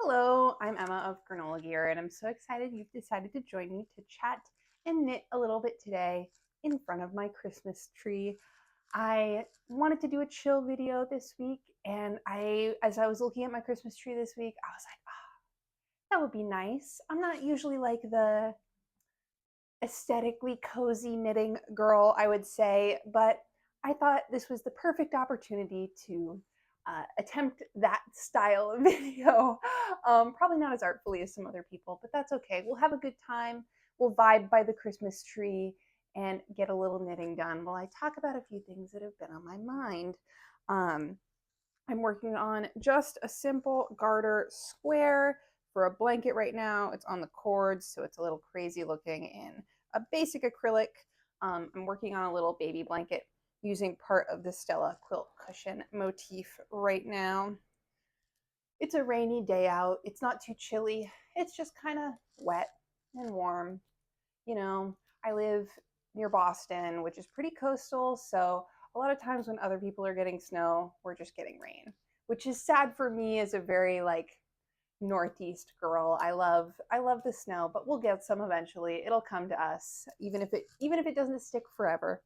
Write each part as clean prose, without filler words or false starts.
Hello, I'm Emma of Granola Gear, and I'm so excited you've decided to join me to chat and knit a little bit today in front of my Christmas tree. I wanted to do a chill video this week, and as I was looking at my Christmas tree this week, I was like, oh, that would be nice. I'm not usually like the aesthetically cozy knitting girl, I would say, but I thought this was the perfect opportunity to attempt that style of video. Probably not as artfully as some other people, but that's okay. We'll have a good time. We'll vibe by the Christmas tree and get a little knitting done while I talk about a few things that have been on my mind. Um, I'm working on just a simple garter square for a blanket right now. It's on the cords, so it's a little crazy looking in a basic acrylic. I'm working on a little baby blanket using part of the Stella quilt cushion motif right now. It's a rainy day out. It's not too chilly. It's just kind of wet and warm. You know, I live near Boston, which is pretty coastal, so a lot of times when other people are getting snow, we're just getting rain, which is sad for me as a very like northeast girl. I love the snow, but we'll get some eventually. It'll come to us, even if it doesn't stick forever.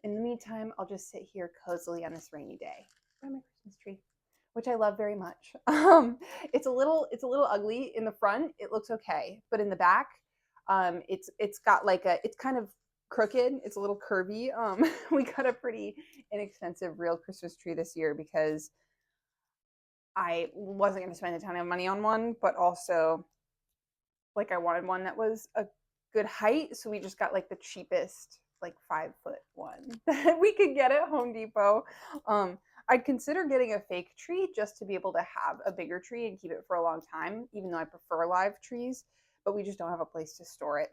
In the meantime, I'll just sit here cozily on this rainy day by my Christmas tree, which I love very much. It's a little ugly in the front. It looks okay, but in the back, it's got like it's kind of crooked. It's a little curvy. We got a pretty inexpensive real Christmas tree this year because I wasn't going to spend a ton of money on one, but also like I wanted one that was a good height, so we just got like the cheapest like 5 foot one that we could get at Home Depot. I'd consider getting a fake tree just to be able to have a bigger tree and keep it for a long time, even though I prefer live trees, but we just don't have a place to store it.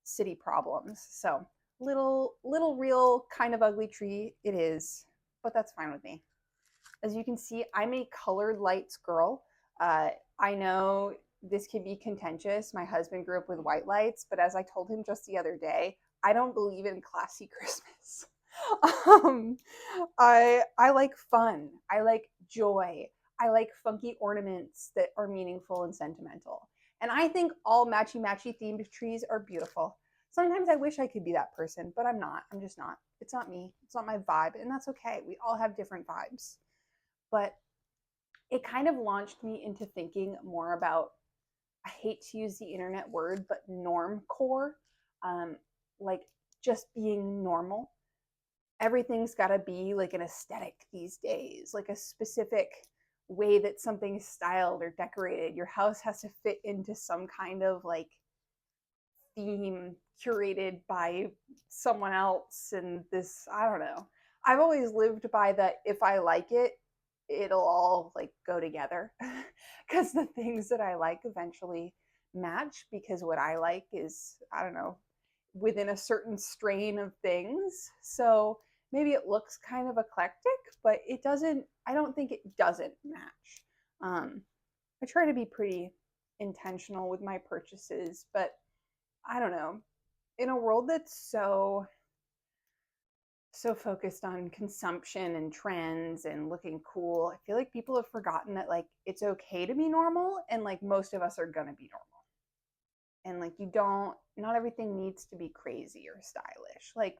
City problems. So little real kind of ugly tree it is, but that's fine with me. As you can see, I'm a colored lights girl. I know this can be contentious. My husband grew up with white lights, but as I told him just the other day, I don't believe in classy Christmas. um, I like fun. I like joy. I like funky ornaments that are meaningful and sentimental. And I think all matchy matchy themed trees are beautiful. Sometimes I wish I could be that person, but I'm not. I'm just not. It's not me. It's not my vibe, and that's okay. We all have different vibes. But it kind of launched me into thinking more about, I hate to use the internet word, but normcore, um, like just being normal. Everything's got to be like an aesthetic these days, like a specific way that something's styled or decorated. Your house has to fit into some kind of like theme curated by someone else. And this, I don't know. I've always lived by that if I like it, it'll all like go together because the things that I like eventually match because what I like is, I don't know, within a certain strain of things. So maybe it looks kind of eclectic, but it doesn't, I don't think it doesn't match. I try to be pretty intentional with my purchases, but I don't know. In a world that's so focused on consumption and trends and looking cool, I feel like people have forgotten that like it's okay to be normal and like most of us are gonna be normal. And like you don't, not everything needs to be crazy or stylish. Like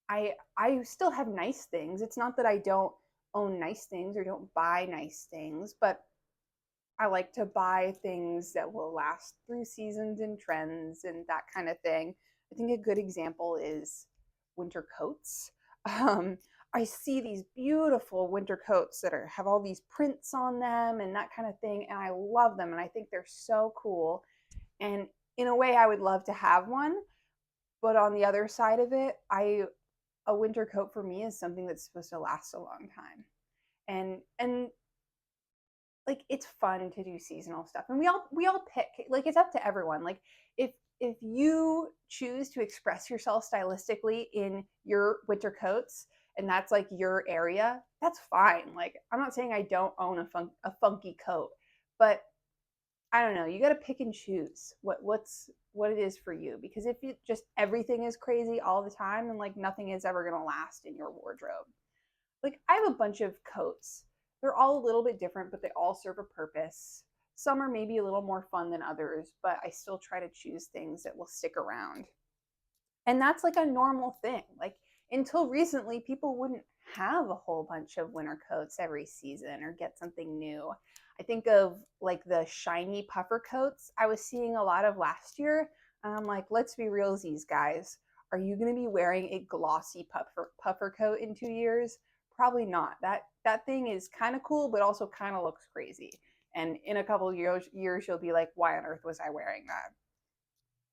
I still have nice things. It's not that I don't own nice things or don't buy nice things, but I like to buy things that will last through seasons and trends and that kind of thing. I think a good example is winter coats. Um, I see these beautiful winter coats that have all these prints on them and that kind of thing, and I love them and I think they're so cool. And in a way, I would love to have one, but on the other side of it, a winter coat for me is something that's supposed to last a long time. And like it's fun to do seasonal stuff, and we all pick, like it's up to everyone. Like if you choose to express yourself stylistically in your winter coats and that's like your area, that's fine. Like I'm not saying I don't own a funky coat, but I don't know, you got to pick and choose what it is for you, because if you just everything is crazy all the time, then like nothing is ever going to last in your wardrobe. Like I have a bunch of coats. They're all a little bit different, but they all serve a purpose. Some are maybe a little more fun than others, but I still try to choose things that will stick around. And that's like a normal thing. Like until recently, people wouldn't have a whole bunch of winter coats every season or get something new. I think of like the shiny puffer coats I was seeing a lot of last year. And I'm like, let's be realsies, guys. Are you going to be wearing a glossy puffer coat in 2 years? Probably not. That thing is kind of cool, but also kind of looks crazy. And in a couple of years, you'll be like, why on earth was I wearing that?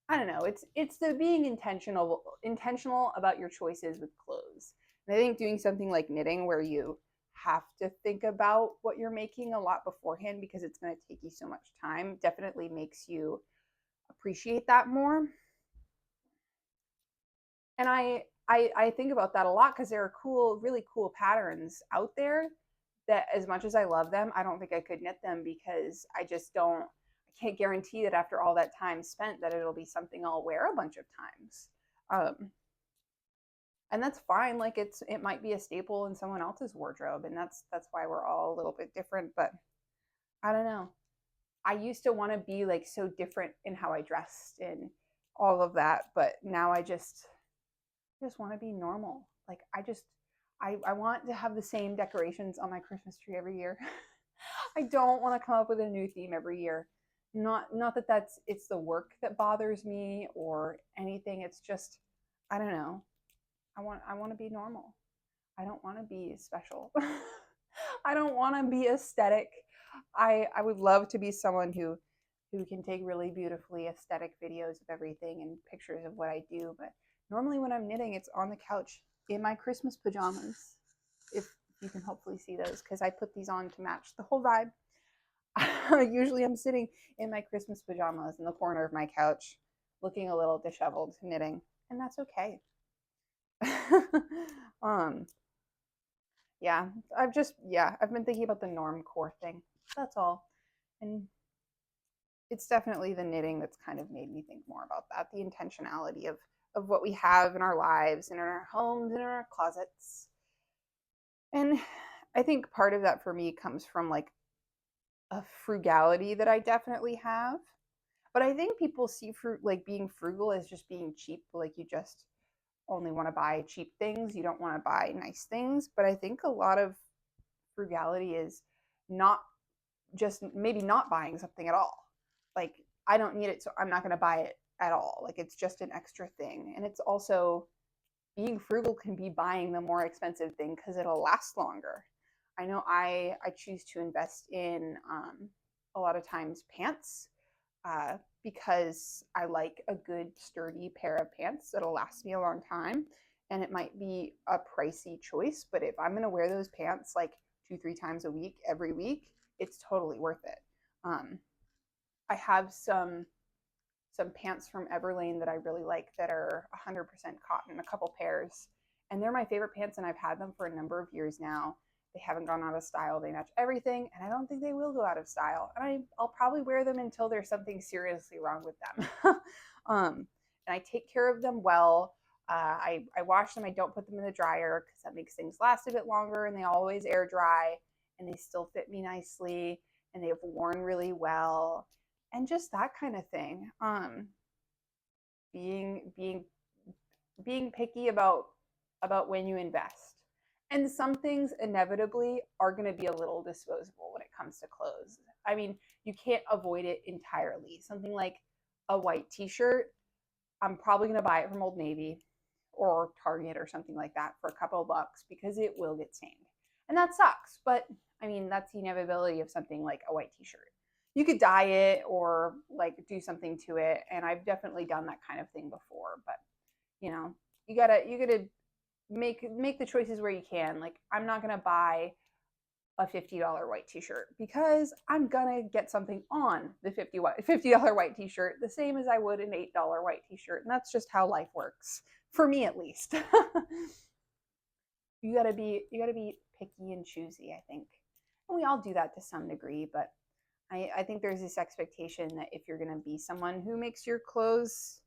I don't know. It's the being intentional about your choices with clothes. And I think doing something like knitting where you have to think about what you're making a lot beforehand because it's going to take you so much time definitely makes you appreciate that more. And I think about that a lot because there are really cool patterns out there that as much as I love them, I don't think I could knit them because I just don't I can't guarantee that after all that time spent that it'll be something I'll wear a bunch of times. And that's fine. Like it might be a staple in someone else's wardrobe, and that's why we're all a little bit different. But I don't know. I used to want to be like so different in how I dressed and all of that, but now I just want to be normal. Like I want to have the same decorations on my Christmas tree every year. I don't want to come up with a new theme every year. Not that it's the work that bothers me or anything. It's just I don't know. I want to be normal. I don't want to be special. I don't want to be aesthetic. I would love to be someone who can take really beautifully aesthetic videos of everything and pictures of what I do, but normally when I'm knitting it's on the couch in my Christmas pajamas. If you can hopefully see those because I put these on to match the whole vibe. Usually I'm sitting in my Christmas pajamas in the corner of my couch looking a little disheveled knitting, and that's okay. um yeah, I've been thinking about the normcore thing. That's all. And it's definitely the knitting that's kind of made me think more about that, the intentionality of what we have in our lives and in our homes and in our closets. And I think part of that for me comes from like a frugality that I definitely have. But I think people see fruit like being frugal as just being cheap, like you just only want to buy cheap things, you don't want to buy nice things. But I think a lot of frugality is not just maybe not buying something at all. Like I don't need it, so I'm not going to buy it at all. Like it's just an extra thing. And it's also being frugal can be buying the more expensive thing because it'll last longer. I know I choose to invest in a lot of times pants because I like a good sturdy pair of pants that'll last me a long time. And it might be a pricey choice, but if I'm going to wear those pants like 2, 3 times a week, every week, it's totally worth it. Um, I have some pants from Everlane that I really like that are 100% cotton, a couple pairs, and they're my favorite pants, and I've had them for a number of years now. They haven't gone out of style. They match everything, and I don't think they will go out of style. And I'll probably wear them until there's something seriously wrong with them. And I take care of them well. I wash them. I don't put them in the dryer because that makes things last a bit longer, and they always air dry, and they still fit me nicely, and they've worn really well, and just that kind of thing. Being being picky about when you invest. And some things inevitably are going to be a little disposable when it comes to clothes. I mean, you can't avoid it entirely. Something like a white t-shirt, I'm probably going to buy it from Old Navy or Target or something like that for a couple of bucks because it will get stained. And that sucks, but I mean, that's the inevitability of something like a white t-shirt. You could dye it or like do something to it, and I've definitely done that kind of thing before, but you know, you gotta make the choices where you can. Like I'm not gonna buy a $50 white t-shirt because I'm gonna get something on the $50 white t-shirt the same as I would an $8 white t-shirt, and that's just how life works for me at least. You gotta be picky and choosy, I think, and we all do that to some degree. But I think there's this expectation that if you're gonna be someone who makes your clothes,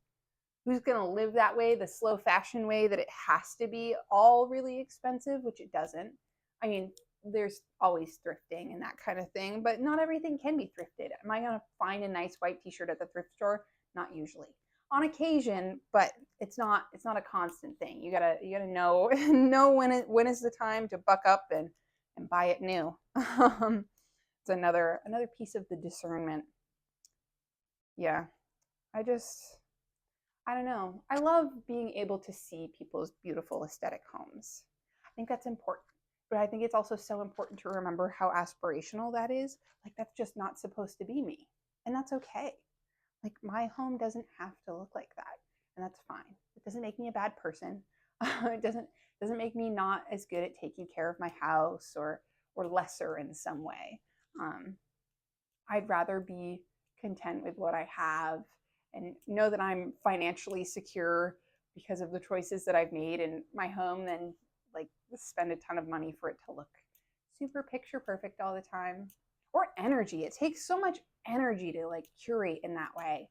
who's going to live that way, the slow fashion way, that it has to be all really expensive, which it doesn't. I mean, there's always thrifting and that kind of thing, but not everything can be thrifted. Am I going to find a nice white t-shirt at the thrift store? Not usually. On occasion, but it's not a constant thing. You gotta know know when is the time to buck up and buy it new. It's another piece of the discernment. Yeah, I don't know. I love being able to see people's beautiful aesthetic homes. I think that's important. But I think it's also so important to remember how aspirational that is. Like, that's just not supposed to be me. And that's okay. Like, my home doesn't have to look like that. And that's fine. It doesn't make me a bad person. It doesn't make me not as good at taking care of my house or lesser in some way. Um, I'd rather be content with what I have and know that I'm financially secure because of the choices that I've made in my home than like spend a ton of money for it to look super picture perfect all the time. Or energy. It takes so much energy to like curate in that way.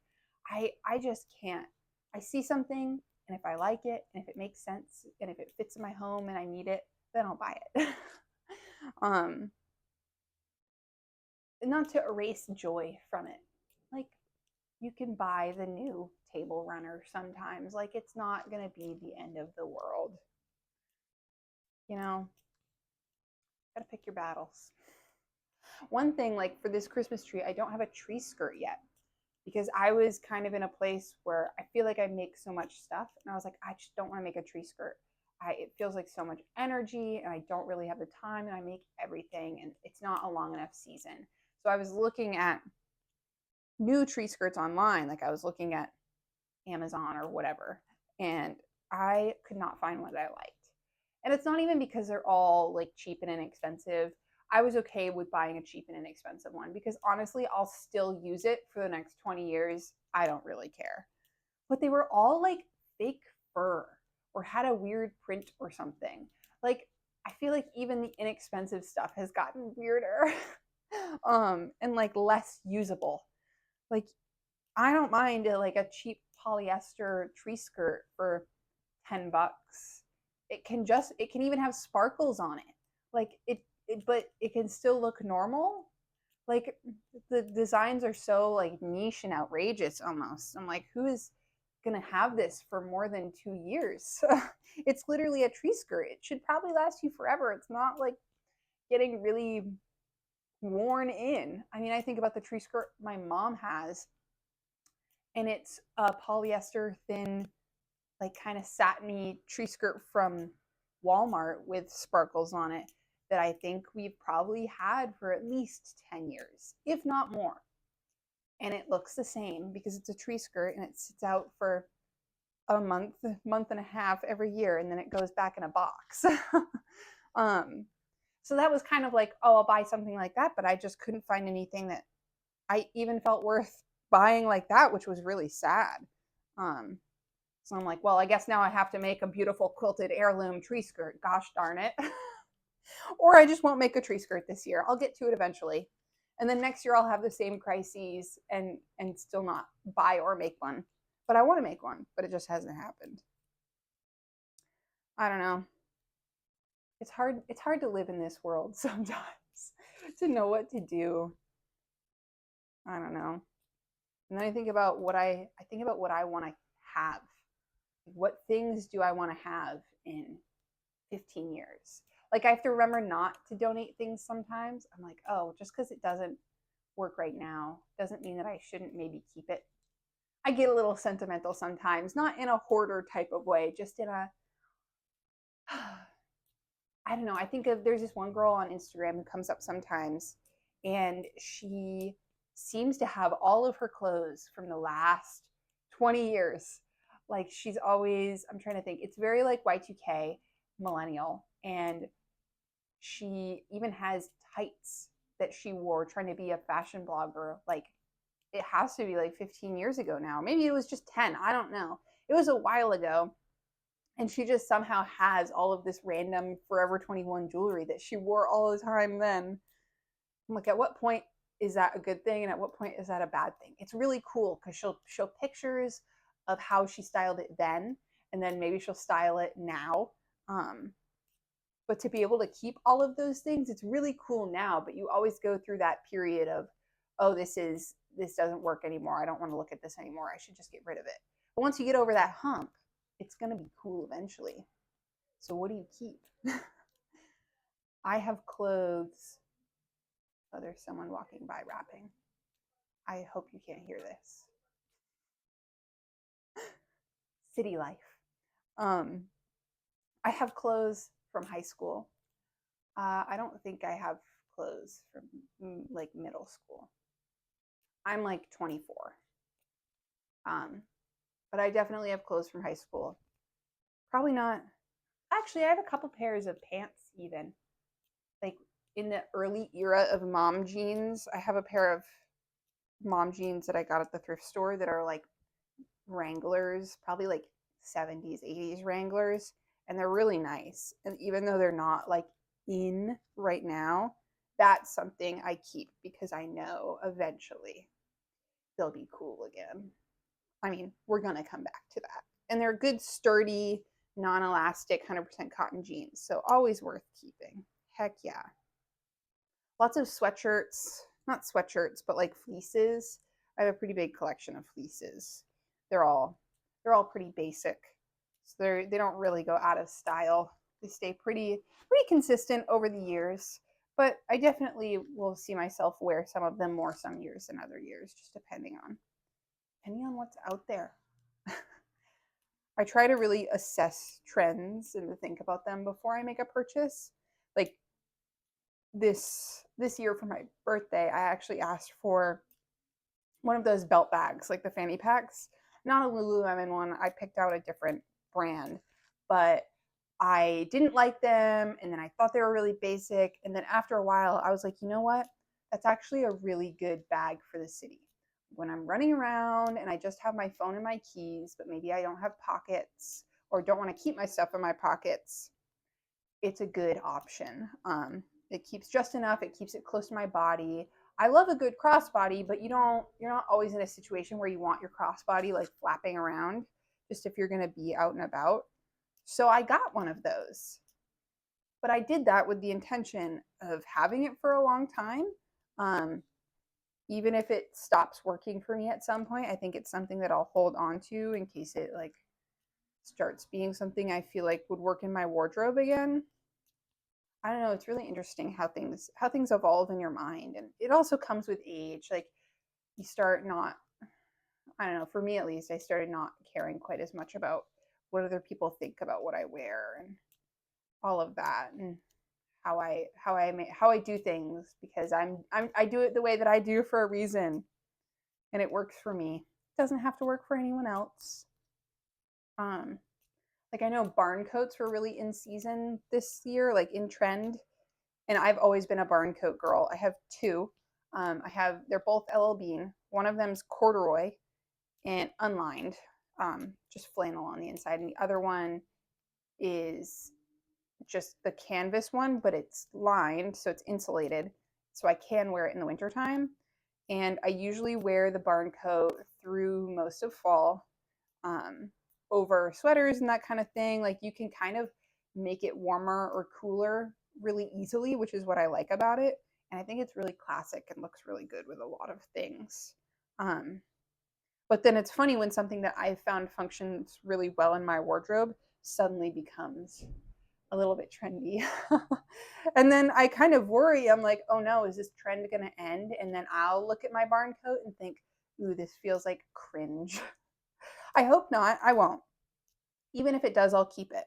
I just can't. I see something and if I like it and if it makes sense and if it fits in my home and I need it, then I'll buy it. um Not to erase joy from it. Like, you can buy the new table runner sometimes. Like, it's not going to be the end of the world. You know, gotta pick your battles. One thing, like for this Christmas tree, I don't have a tree skirt yet because I was kind of in a place where I feel like I make so much stuff. And I was like, I just don't want to make a tree skirt. It feels like so much energy and I don't really have the time and I make everything and it's not a long enough season. So I was looking at new tree skirts online. Like I was looking at Amazon or whatever, and I could not find one that I liked. And it's not even because they're all like cheap and inexpensive. I was okay with buying a cheap and inexpensive one because honestly, I'll still use it for the next 20 years. I don't really care. But they were all like fake fur or had a weird print or something. Like, I feel like even the inexpensive stuff has gotten weirder and like less usable. Like, I don't mind like a cheap polyester tree skirt for $10. It can even have sparkles on it. Like but it can still look normal. Like, the designs are so like niche and outrageous almost. I'm like, who is gonna have this for more than 2 years? It's literally a tree skirt. It should probably last you forever. It's not like getting really worn in. I mean, I think about the tree skirt my mom has, and it's a polyester thin, like kind of satiny tree skirt from Walmart with sparkles on it that I think we've probably had for at least 10 years, if not more. And it looks the same because it's a tree skirt and it sits out for a month and a half every year, and then it goes back in a box. um, so that was kind of like, oh, I'll buy something like that, but I just couldn't find anything that I even felt worth buying like that, which was really sad. Um, so I'm like, well, I guess now I have to make a beautiful quilted heirloom tree skirt. Gosh darn it. Or I just won't make a tree skirt this year. I'll get to it eventually. And then next year I'll have the same crises and still not buy or make one. But I want to make one, but it just hasn't happened. I don't know. It's hard to live in this world sometimes to know what to do. I don't know. And then I think about what I want to have. What things do I want to have in 15 years? Like, I have to remember not to donate things sometimes. I'm like, oh, just because it doesn't work right now doesn't mean that I shouldn't maybe keep it. I get a little sentimental sometimes, not in a hoarder type of way, just in a, I don't know. I think of there's this one girl on Instagram who comes up sometimes, and she seems to have all of her clothes from the last 20 years. Like, she's always, I'm trying to think, it's very like Y2K millennial. And she even has tights that she wore trying to be a fashion blogger. Like, it has to be like 15 years ago now. Maybe it was just 10. I don't know. It was a while ago. And she just somehow has all of this random Forever 21 jewelry that she wore all the time then. I'm like, at what point is that a good thing? And at what point is that a bad thing? It's really cool because she'll show pictures of how she styled it then. And then maybe she'll style it now. But to be able to keep all of those things, it's really cool now, but you always go through that period of, oh, this doesn't work anymore. I don't want to look at this anymore. I should just get rid of it. But once you get over that hump, it's going to be cool eventually. So what do you keep? I have clothes. Oh, there's someone walking by rapping. I hope you can't hear this. City life. Um, I have clothes from high school. I don't think I have clothes from like middle school. I'm like 24. Um, but I definitely have clothes from high school. Probably not. Actually, I have a couple pairs of pants even. Like in the early era of mom jeans, I have a pair of mom jeans that I got at the thrift store that are like Wranglers, probably like 70s, 80s Wranglers, and they're really nice. And even though they're not like in right now, that's something I keep because I know eventually they'll be cool again. I mean, we're going to come back to that. And they're good, sturdy, non elastic, 100% cotton jeans. So always worth keeping. Heck yeah. Lots of sweatshirts, not sweatshirts, but like fleeces. I have a pretty big collection of fleeces. They're all pretty basic. So they don't really go out of style. They stay pretty consistent over the years. But I definitely will see myself wear some of them more some years than other years, just depending on what's out there. I try to really assess trends and to think about them before I make a purchase. Like this year for my birthday, I actually asked for one of those belt bags, like the fanny packs. Not a Lululemon one. I picked out a different brand, but I didn't like them, and then I thought they were really basic. And then after a while, I was like, you know what? That's actually a really good bag for the city. When I'm running around and I just have my phone and my keys, but maybe I don't have pockets or don't want to keep my stuff in my pockets, it's a good option. It keeps just enough. It keeps it close to my body. I love a good crossbody, but you're not always in a situation where you want your crossbody like flapping around, just if you're going to be out and about. So I got one of those. But I did that with the intention of having it for a long time. Um, Even if it stops working for me at some point, I think it's something that I'll hold on to in case it like starts being something I feel like would work in my wardrobe again. I don't know, it's really interesting how things evolve in your mind, and it also comes with age. Like you start not, I don't know, for me at least, I started not caring quite as much about what other people think about what I wear and all of that, and how I do things because I do it the way that I do for a reason, and it works for me. It doesn't have to work for anyone else. Um, like I know barn coats were really in season this year, like in trend, and I've always been a barn coat girl. I have two. They're both LL Bean. One of them's corduroy and unlined, just flannel on the inside, and the other one is just the canvas one, but it's lined, so it's insulated, so I can wear it in the wintertime. And I usually wear the barn coat through most of fall, um, over sweaters and that kind of thing. Like you can kind of make it warmer or cooler really easily, which is what I like about it. And I think it's really classic and looks really good with a lot of things. Um, but then it's funny when something that I found functions really well in my wardrobe suddenly becomes a little bit trendy. And then I kind of worry. I'm like, oh no, is this trend going to end? And then I'll look at my barn coat and think, ooh, this feels like cringe. I hope not. I won't. Even if it does, I'll keep it.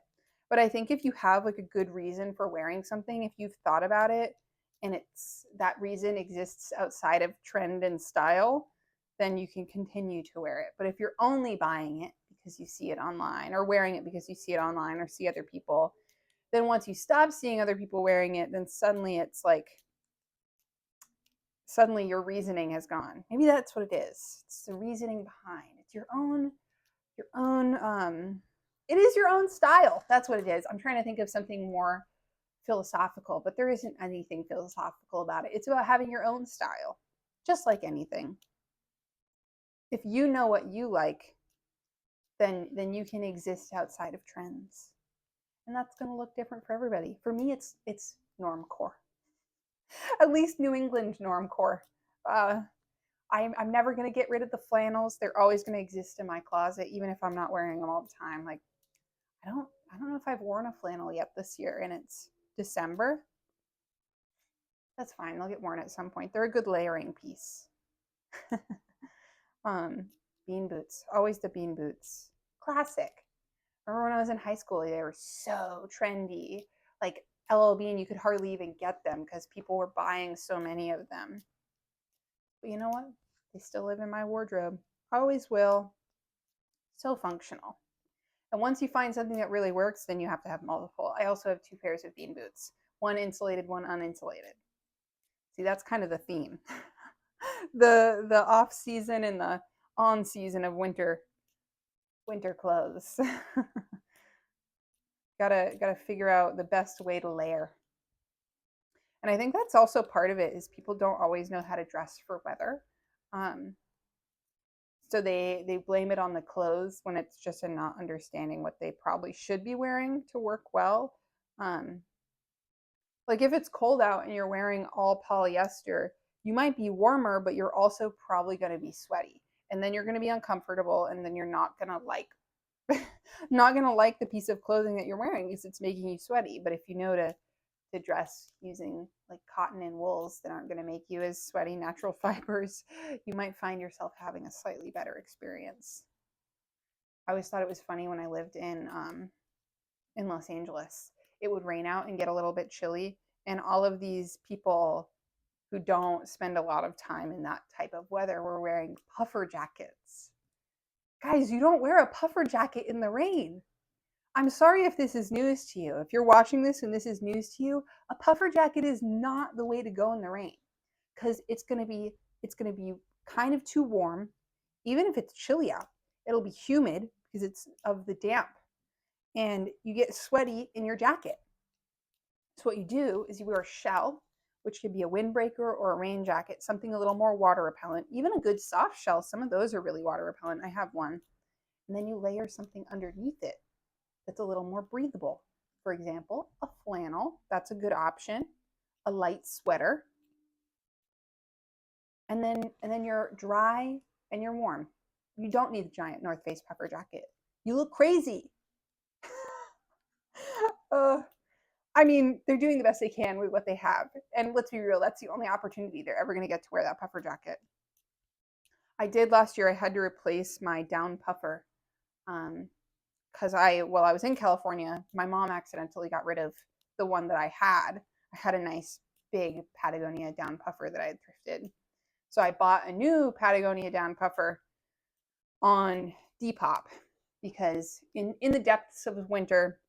But I think if you have like a good reason for wearing something, if you've thought about it and it's that reason exists outside of trend and style, then you can continue to wear it. But if you're only buying it because you see it online or wearing it because you see it online or see other people, then once you stop seeing other people wearing it, then suddenly it's like suddenly your reasoning has gone. Maybe that's what it is. It's the reasoning behind. It's your own it is your own style. That's what it is. I'm trying to think of something more philosophical, but there isn't anything philosophical about it. It's about having your own style, just like anything. If you know what you like, then you can exist outside of trends. and that's going to look different for everybody. For me, it's normcore, at least New England normcore. Uh, I'm never going to get rid of the flannels. They're always going to exist in my closet, even if I'm not wearing them all the time. Like I don't know if I've worn a flannel yet this year, and it's December. That's fine. They'll get worn at some point. They're a good layering piece. um, Bean boots, always the bean boots, classic. Remember when I was in high school, they were so trendy. Like LL Bean, you could hardly even get them because people were buying so many of them. But you know what? They still live in my wardrobe. Always will. So functional. And once you find something that really works, then you have to have multiple. I also have 2 pairs of bean boots, one insulated, one uninsulated. See, that's kind of the theme. The off season and the on season of winter clothes. gotta figure out the best way to layer. And I think that's also part of it is people don't always know how to dress for weather. Um, so they blame it on the clothes when it's just a not understanding what they probably should be wearing to work well. Um, like if it's cold out and you're wearing all polyester, you might be warmer, but you're also probably going to be sweaty. And then you're going to be uncomfortable, and then you're not going to like not going to like the piece of clothing that you're wearing because it's making you sweaty. But if you know to dress using like cotton and wools that aren't going to make you as sweaty, natural fibers, you might find yourself having a slightly better experience. I always thought it was funny when I lived in Los Angeles. It would rain out and get a little bit chilly, and all of these people who don't spend a lot of time in that type of weather were wearing puffer jackets. Guys, you don't wear a puffer jacket in the rain. I'm sorry if this is news to you. If you're watching this and this is news to you, a puffer jacket is not the way to go in the rain because it's going to be kind of too warm. Even if it's chilly out, it'll be humid because it's of the damp, and you get sweaty in your jacket. So what you do is you wear a shell, which could be a windbreaker or a rain jacket, something a little more water repellent. Even a good soft shell, some of those are really water repellent. I have one. And then you layer something underneath it that's a little more breathable. For example, a flannel, that's a good option, a light sweater, and then you're dry and you're warm. You don't need the giant North Face puffer jacket. You look crazy. uh, I mean, they're doing the best they can with what they have. And let's be real, that's the only opportunity they're ever going to get to wear that puffer jacket. I did last year, I had to replace my down puffer. Because while I was in California, my mom accidentally got rid of the one that I had. I had a nice big Patagonia down puffer that I had thrifted. So I bought a new Patagonia down puffer on Depop because in the depths of winter,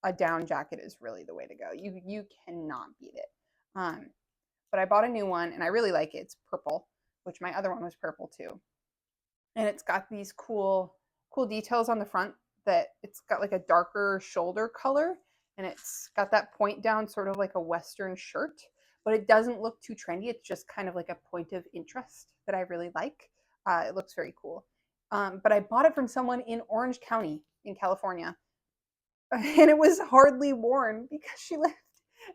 a down jacket is really the way to go. You cannot beat it. But I bought a new one and I really like it. It's purple, which my other one was purple too. And it's got these cool details on the front that it's got like a darker shoulder color, and it's got that point down sort of like a Western shirt, but it doesn't look too trendy. It's just kind of like a point of interest that I really like. It looks very cool. But I bought it from someone in Orange County in California, and it was hardly worn because she lived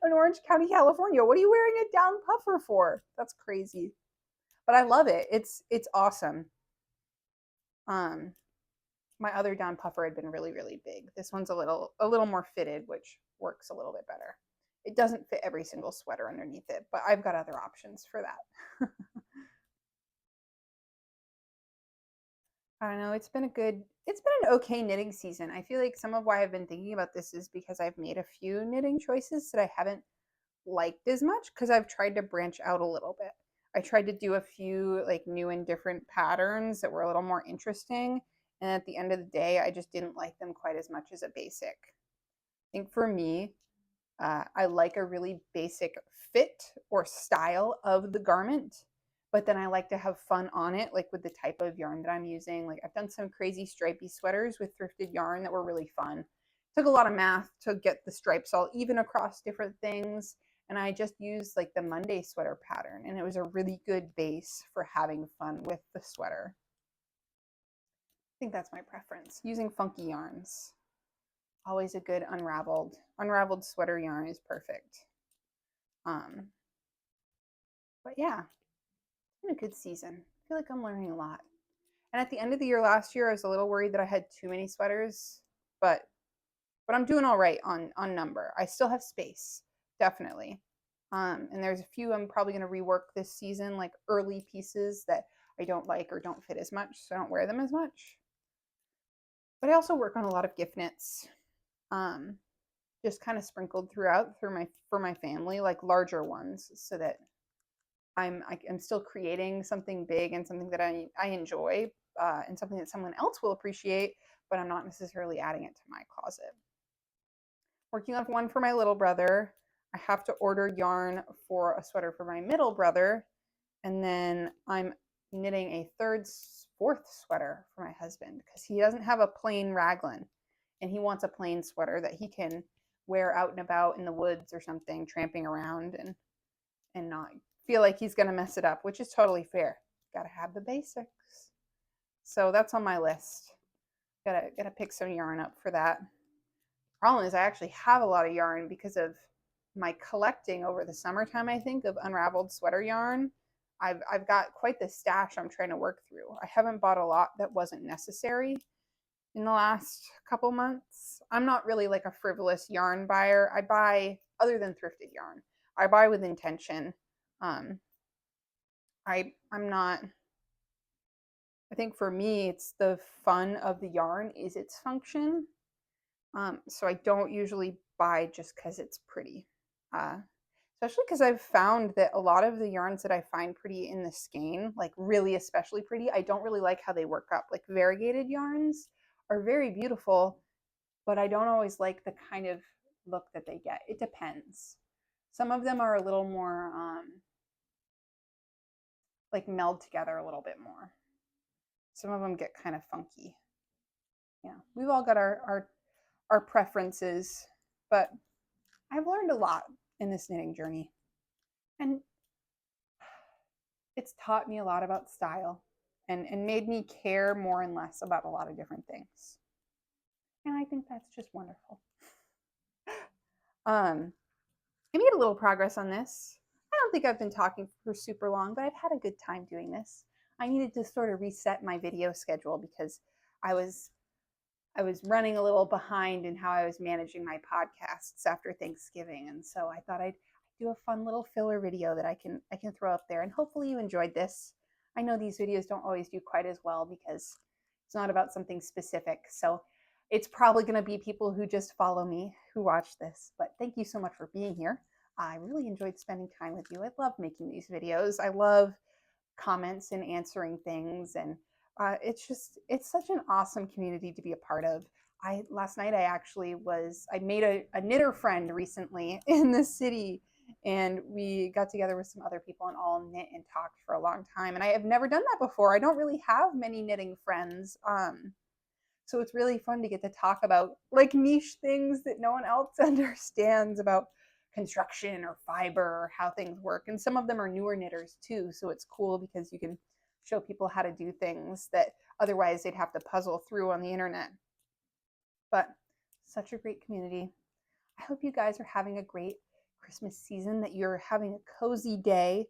in Orange County, California. What are you wearing a down puffer for? That's crazy. But I love it. It's awesome. My other down puffer had been really, really big. This one's a little more fitted, which works a little bit better. It doesn't fit every single sweater underneath it, but I've got other options for that. I don't know. It's been an okay knitting season. I feel like some of why I've been thinking about this is because I've made a few knitting choices that I haven't liked as much because I've tried to branch out a little bit. I tried to do a few like new and different patterns that were a little more interesting. And at the end of the day, I just didn't like them quite as much as a basic. I think for me, I like a really basic fit or style of the garment, but then I like to have fun on it, like with the type of yarn that I'm using. Like I've done some crazy stripy sweaters with thrifted yarn that were really fun. Took a lot of math to get the stripes all even across different things. And I just used like the Monday sweater pattern, and it was a really good base for having fun with the sweater. I think that's my preference, using funky yarns. Always a good unraveled sweater yarn is perfect. But yeah, it's been a good season. I feel like I'm learning a lot. And at the end of the year last year, I was a little worried that I had too many sweaters, but I'm doing all right on number. I still have space, definitely. And there's a few I'm probably going to rework this season, like early pieces that I don't like or don't fit as much, so I don't wear them as much. But I also work on a lot of gift knits, just kind of sprinkled throughout for my family, like larger ones, so that I'm still creating something big and something that I enjoy, and something that someone else will appreciate, but I'm not necessarily adding it to my closet. Working on one for my little brother. I have to order yarn for a sweater for my middle brother, and then I'm knitting a fourth sweater for my husband because he doesn't have a plain raglan, and he wants a plain sweater that he can wear out and about in the woods or something, tramping around and not feel like he's going to mess it up, which is totally fair. Got to have the basics. So that's on my list. Gotta pick some yarn up for that. Problem is I actually have a lot of yarn because of my collecting over the summertime, I think, of unraveled sweater yarn. I've got quite the stash I'm trying to work through. I haven't bought a lot that wasn't necessary in the last couple months. I'm not really like a frivolous yarn buyer. I buy, other than thrifted yarn, I buy with intention. I'm not, I think for me, it's the fun of the yarn is its function. So I don't usually buy just because it's pretty. Especially because I've found that a lot of the yarns that I find pretty in the skein, like really especially pretty, I don't really like how they work up. Like variegated yarns are very beautiful, but I don't always like the kind of look that they get. It depends. Some of them are a little more like meld together a little bit more. Some of them get kind of funky. Yeah, we've all got our preferences, but I've learned a lot in this knitting journey. And it's taught me a lot about style and made me care more and less about a lot of different things. And I think that's just wonderful. I made a little progress on this. I don't think I've been talking for super long, but I've had a good time doing this. I needed to sort of reset my video schedule because I was running a little behind in how I was managing my podcasts after Thanksgiving, and so I thought I'd do a fun little filler video that I can throw up there, and hopefully you enjoyed this. I know these videos don't always do quite as well because it's not about something specific, so it's probably going to be people who just follow me who watch this. But thank you so much for being here. I really enjoyed spending time with you. I love making these videos. I love comments and answering things, and it's such an awesome community to be a part of. Last night I made a knitter friend recently in the city, and we got together with some other people and all knit and talked for a long time, and I have never done that before. I don't really have many knitting friends, so it's really fun to get to talk about like niche things that no one else understands about construction or fiber or how things work. And some of them are newer knitters too. So it's cool because you can show people how to do things that otherwise they'd have to puzzle through on the internet. But such a great community. I hope you guys are having a great Christmas season, that you're having a cozy day,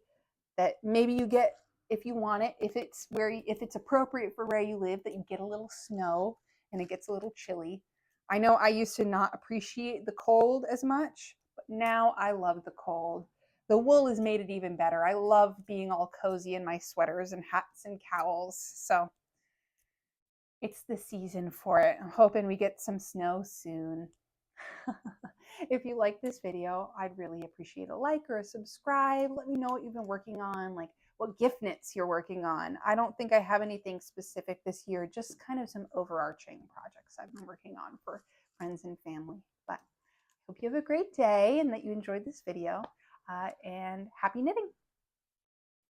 that maybe you get, if you want it, if it's appropriate for where you live, that you get a little snow and it gets a little chilly. I know I used to not appreciate the cold as much, but now I love the cold. The wool has made it even better. I love being all cozy in my sweaters and hats and cowls. So it's the season for it. I'm hoping we get some snow soon. If you like this video, I'd really appreciate a like or a subscribe. Let me know what you've been working on, like what gift knits you're working on. I don't think I have anything specific this year, just kind of some overarching projects I've been working on for friends and family. But I hope you have a great day and that you enjoyed this video, and happy knitting.